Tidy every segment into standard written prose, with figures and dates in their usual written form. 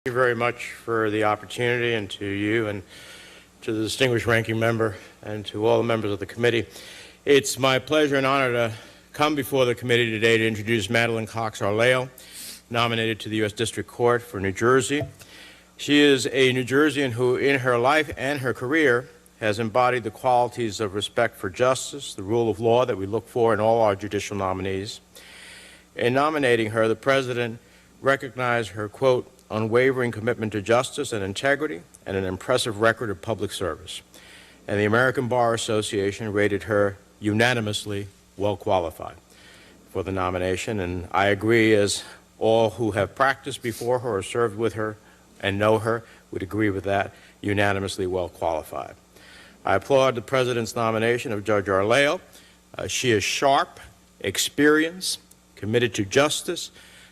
Thank you very much for the opportunity, and to you and to the distinguished ranking member and to all the members of the committee. It's my pleasure and honor to come before the committee today to introduce Madeline Arleo, nominated to the U.S. District Court for New Jersey. She is a New Jerseyan who, in her life and her career, has embodied the qualities of respect for justice, the rule of law that we look for in all our judicial nominees. In nominating her, the President recognized her, quote, unwavering commitment to justice and integrity and an impressive record of public service. And the American Bar Association rated her unanimously well qualified for the nomination, and I agree, as all who have practiced before her or served with her and know her would agree with that, unanimously well qualified. I applaud the President's nomination of Judge Arleo. She is sharp, experienced, committed to justice,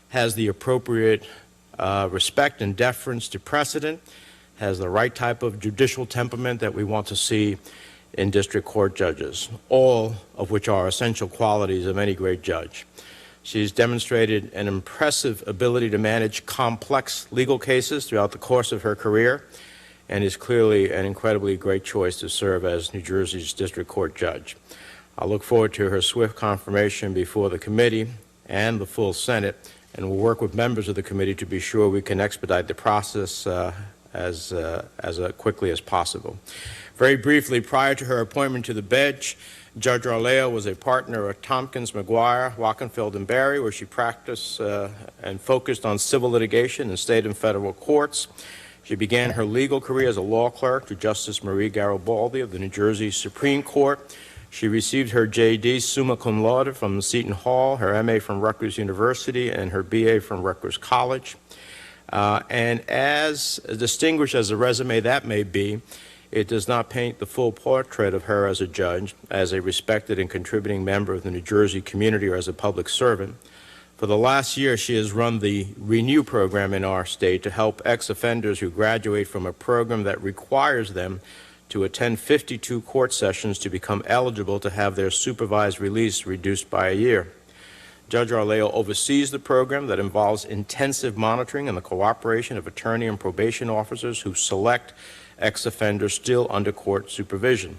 has the appropriate respect and deference to precedent, has the right type of judicial temperament that we want to see in district court judges, all of which are essential qualities of any great judge. She's demonstrated an impressive ability to manage complex legal cases throughout the course of her career, and is clearly an incredibly great choice to serve as New Jersey's district court judge. I look forward to her swift confirmation before the committee and the full Senate, and we'll work with members of the committee to be sure we can expedite the process as quickly as possible. Very briefly, prior to her appointment to the bench, Judge Arleo was a partner at Tompkins, McGuire, Wachenfeld, and Barry, where she practiced and focused on civil litigation in state and federal courts. She began her legal career as a law clerk to Justice Marie Garibaldi of the New Jersey Supreme Court. She received her J.D. summa cum laude from Seton Hall, her M.A. from Rutgers University, and her B.A. from Rutgers College. And as distinguished as a resume that may be, it does not paint the full portrait of her as a judge, as a respected and contributing member of the New Jersey community, or as a public servant. For the last year, she has run the Renew program in our state to help ex-offenders who graduate from a program that requires them to attend 52 court sessions to become eligible to have their supervised release reduced by a year. Judge Arleo oversees the program that involves intensive monitoring and the cooperation of attorney and probation officers who select ex-offenders still under court supervision.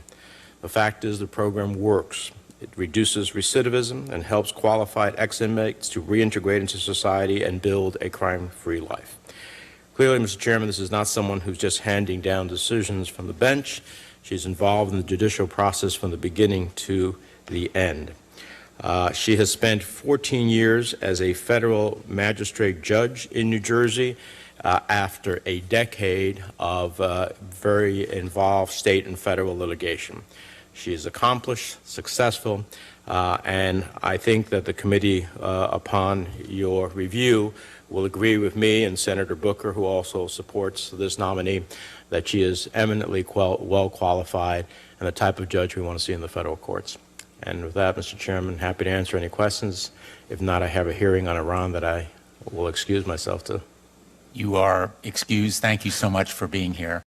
The fact is, the program works. It reduces recidivism and helps qualified ex-inmates to reintegrate into society and build a crime-free life. Clearly, Mr. Chairman, this is not someone who's just handing down decisions from the bench. She's involved in the judicial process from the beginning to the end. She has spent 14 years as a federal magistrate judge in New Jersey after a decade of very involved state and federal litigation. She is accomplished, successful, and I think that the committee, upon your review, will agree with me and Senator Booker, who also supports this nominee, that she is eminently well qualified and the type of judge we want to see in the federal courts. And with that, Mr. Chairman, happy to answer any questions. If not, I have a hearing on Iran that I will excuse myself to. You are excused. Thank you so much for being here.